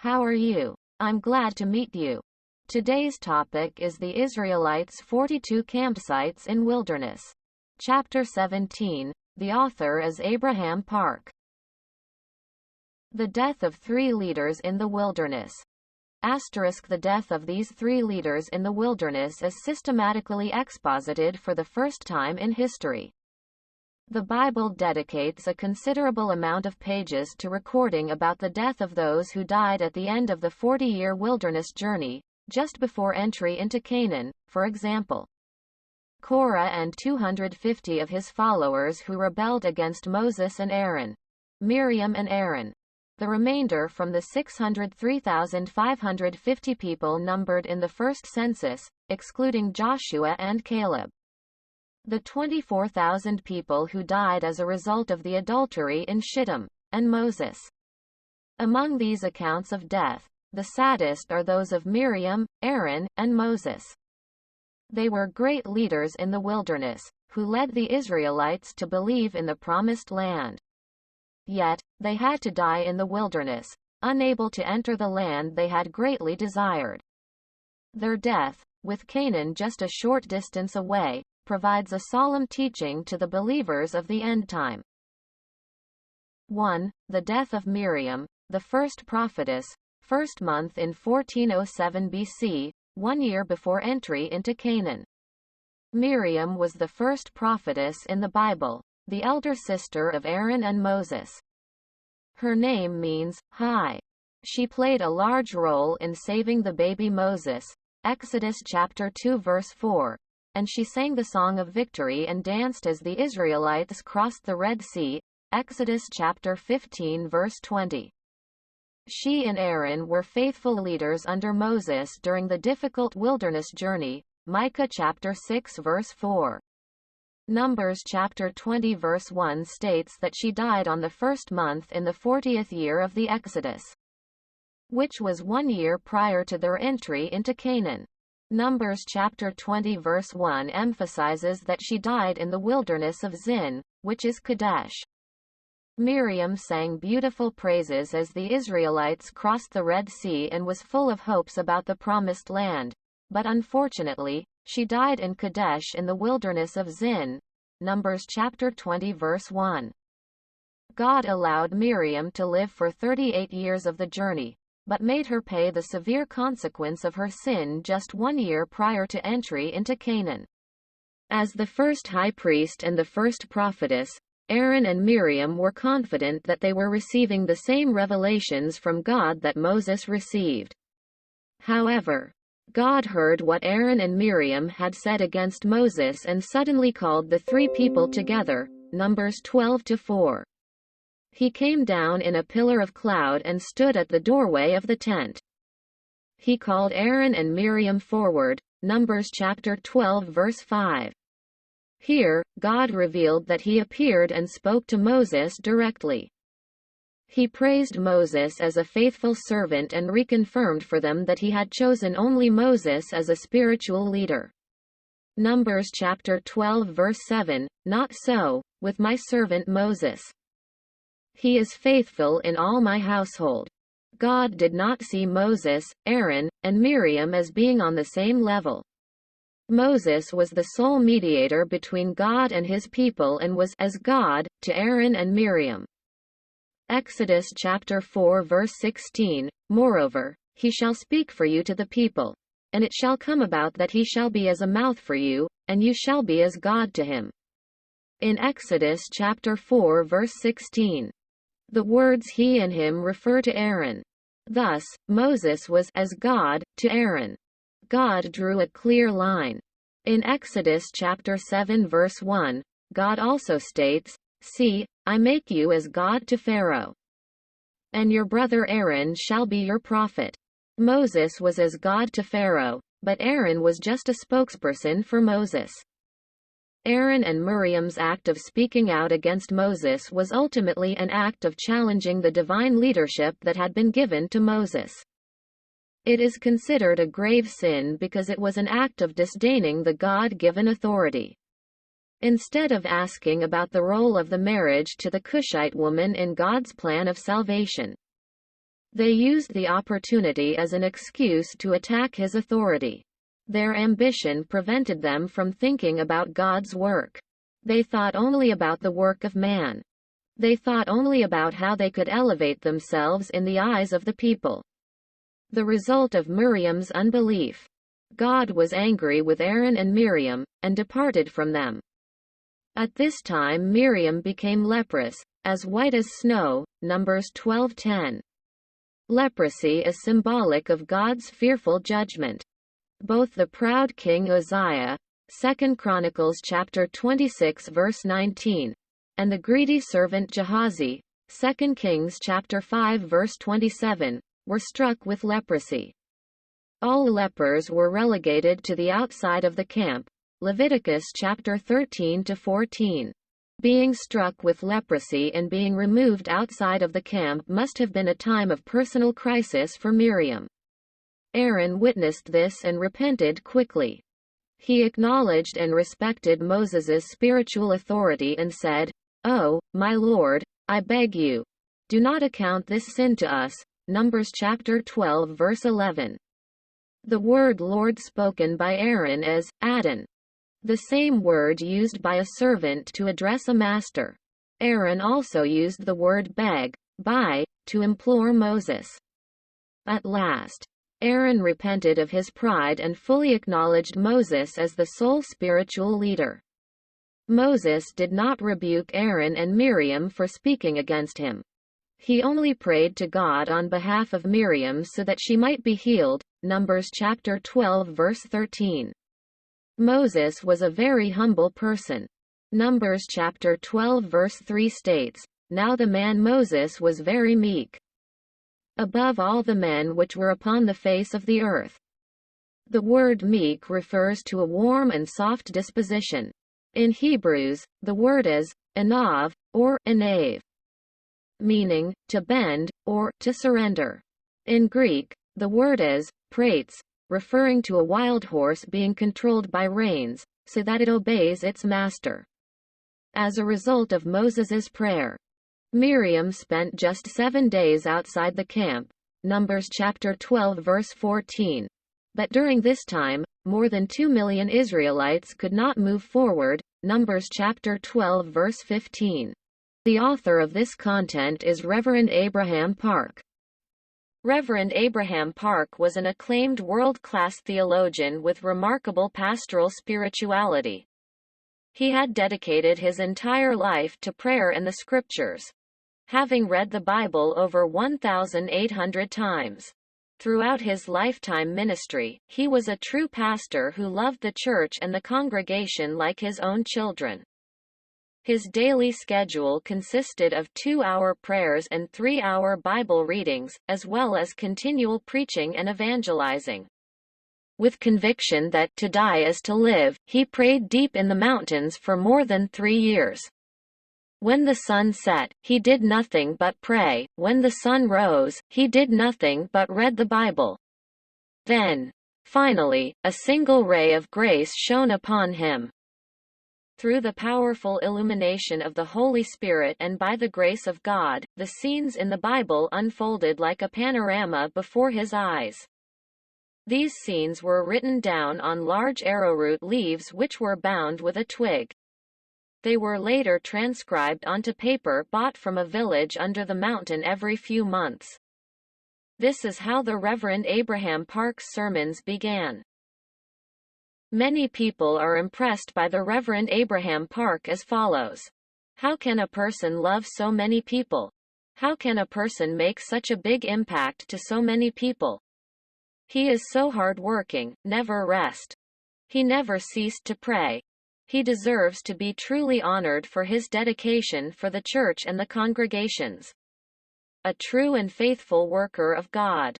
How are you? I'm glad to meet you. Today's topic is the Israelites' 42 campsites in wilderness. Chapter 17. The author is Abraham Park. The death of 3 leaders in the wilderness. The death of these 3 leaders in the wilderness is systematically exposited for the first time in history. The Bible dedicates a considerable amount of pages to recording about the death of those who died at the end of the 40-year wilderness journey, just before entry into Canaan. For example, Korah and 250 of his followers who rebelled against Moses and Aaron, Miriam and Aaron. The remainder from the 603,550 people numbered in the first census, excluding Joshua and Caleb. The 24,000 people who died as a result of the adultery in Shittim, and Moses. Among these accounts of death, the saddest are those of Miriam, Aaron, and Moses. They were great leaders in the wilderness, who led the Israelites to believe in the promised land. Yet, they had to die in the wilderness, unable to enter the land they had greatly desired. Their death, with Canaan just a short distance away, provides a solemn teaching to the believers of the end time. 1. The death of Miriam, the first prophetess, first month in 1407 BC, 1 year before entry into Canaan. Miriam was the first prophetess in the Bible, the elder sister of Aaron and Moses. Her name means high. She played a large role in saving the baby Moses, Exodus chapter 2 verse 4. And she sang the song of victory and danced as the Israelites crossed the Red Sea, Exodus chapter 15 verse 20. She and Aaron were faithful leaders under Moses during the difficult wilderness journey, Micah chapter 6 verse 4. Numbers chapter 20 verse 1 states that she died on the first month in the 40th year of the Exodus, which was 1 year prior to their entry into Canaan. Numbers chapter 20 verse 1 emphasizes that she died in the wilderness of Zin, which is Kadesh. Miriam sang beautiful praises as the Israelites crossed the Red Sea and was full of hopes about the promised land, but unfortunately, she died in Kadesh in the wilderness of Zin. Numbers chapter 20 verse 1. God allowed Miriam to live for 38 years of the journey, but made her pay the severe consequence of her sin just 1 year prior to entry into Canaan. As the first high priest and the first prophetess, Aaron and Miriam were confident that they were receiving the same revelations from God that Moses received. However, God heard what Aaron and Miriam had said against Moses and suddenly called the 3 people together, Numbers 12-4. He came down in a pillar of cloud and stood at the doorway of the tent. He called Aaron and Miriam forward, Numbers chapter 12 verse 5. Here, God revealed that he appeared and spoke to Moses directly. He praised Moses as a faithful servant and reconfirmed for them that he had chosen only Moses as a spiritual leader. Numbers chapter 12 verse 7, Not so, with my servant Moses. He is faithful in all my household. God did not see Moses, Aaron, and Miriam as being on the same level. Moses was the sole mediator between God and his people and was as God to Aaron and Miriam. Exodus chapter 4 verse 16, Moreover, he shall speak for you to the people, and it shall come about that he shall be as a mouth for you, and you shall be as God to him. In Exodus chapter 4 verse 16. The words he and him refer to Aaron. Thus, Moses was as God to Aaron. God drew a clear line. In Exodus chapter 7 verse 1, God also states, See, I make you as God to Pharaoh, and your brother Aaron shall be your prophet. Moses was as God to Pharaoh, but Aaron was just a spokesperson for Moses. Aaron and Miriam's act of speaking out against Moses was ultimately an act of challenging the divine leadership that had been given to Moses. It is considered a grave sin because it was an act of disdaining the God-given authority. instead of asking about the role of the marriage to the Cushite woman in God's plan of salvation. They used the opportunity as an excuse to attack his authority. Their ambition prevented them from thinking about God's work. They thought only about the work of man. They thought only about how they could elevate themselves in the eyes of the people. The result of Miriam's unbelief. God was angry with Aaron and Miriam, and departed from them. At this time Miriam became leprous, as white as snow, Numbers 12:10. Leprosy is symbolic of God's fearful judgment. Both the proud king Uzziah, 2 Chronicles chapter 26 verse 19, and the greedy servant Gehazi, 2 Kings chapter 5 verse 27, were struck with leprosy. All lepers were relegated to the outside of the camp, Leviticus chapter 13 to 14. Being struck with leprosy and being removed outside of the camp must have been a time of personal crisis for Miriam. Aaron witnessed this and repented quickly. He acknowledged and respected Moses's spiritual authority and said, "Oh, my Lord, I beg you, do not account this sin to us." Numbers chapter 12 verse 11. The word Lord spoken by Aaron is Adon, the same word used by a servant to address a master. Aaron also used the word beg, buy, to implore Moses. At last, Aaron repented of his pride and fully acknowledged Moses as the sole spiritual leader. Moses did not rebuke Aaron and Miriam for speaking against him. He only prayed to God on behalf of Miriam so that she might be healed, Numbers chapter 12 verse 13. Moses was a very humble person. Numbers chapter 12 verse 3 states, "Now the man Moses was very meek, above all the men which were upon the face of the earth." The word meek refers to a warm and soft disposition. In Hebrews, the word is anav, or anav, meaning to bend, or to surrender. In Greek, the word is prates, referring to a wild horse being controlled by reins, so that it obeys its master. As a result of Moses's prayer, Miriam spent just 7 days outside the camp, Numbers chapter 12 verse 14. But during this time, more than 2 million Israelites could not move forward, Numbers chapter 12 verse 15. The author of this content is Reverend Abraham Park. Reverend Abraham Park was an acclaimed world-class theologian with remarkable pastoral spirituality. He had dedicated his entire life to prayer and the scriptures, having read the Bible over 1,800 times. Throughout his lifetime ministry, he was a true pastor who loved the church and the congregation like his own children. His daily schedule consisted of 2-hour prayers and 3-hour Bible readings, as well as continual preaching and evangelizing. With conviction that to die is to live, he prayed deep in the mountains for more than 3 years. When the sun set, he did nothing but pray. When the sun rose, he did nothing but read the Bible. Then, finally, a single ray of grace shone upon him. Through the powerful illumination of the Holy Spirit and by the grace of God, the scenes in the Bible unfolded like a panorama before his eyes. These scenes were written down on large arrowroot leaves which were bound with a twig. They were later transcribed onto paper bought from a village under the mountain every few months. This is how the Reverend Abraham Park's sermons began. Many people are impressed by the Reverend Abraham Park as follows. How can a person love so many people? How can a person make such a big impact to so many people? He is so hard-working, never rest. He never ceased to pray. He deserves to be truly honored for his dedication for the church and the congregations. A true and faithful worker of God.